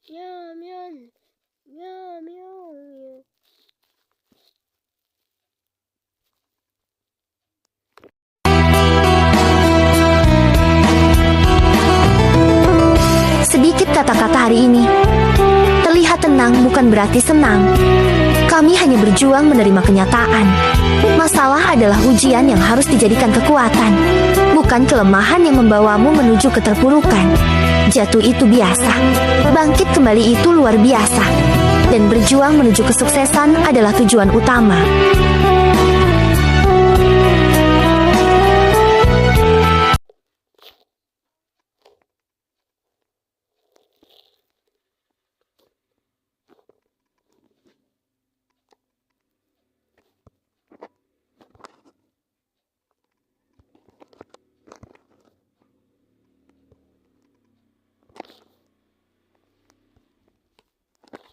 Meow, meow, meow, meow, meow. Sedikit kata-kata hari ini. Terlihat tenang bukan berarti senang. Kami hanya berjuang menerima kenyataan. Masalah adalah ujian yang harus dijadikan kekuatan, bukan kelemahan yang membawamu menuju keterpurukan. Jatuh itu biasa, bangkit kembali itu luar biasa, dan berjuang menuju kesuksesan adalah tujuan utama.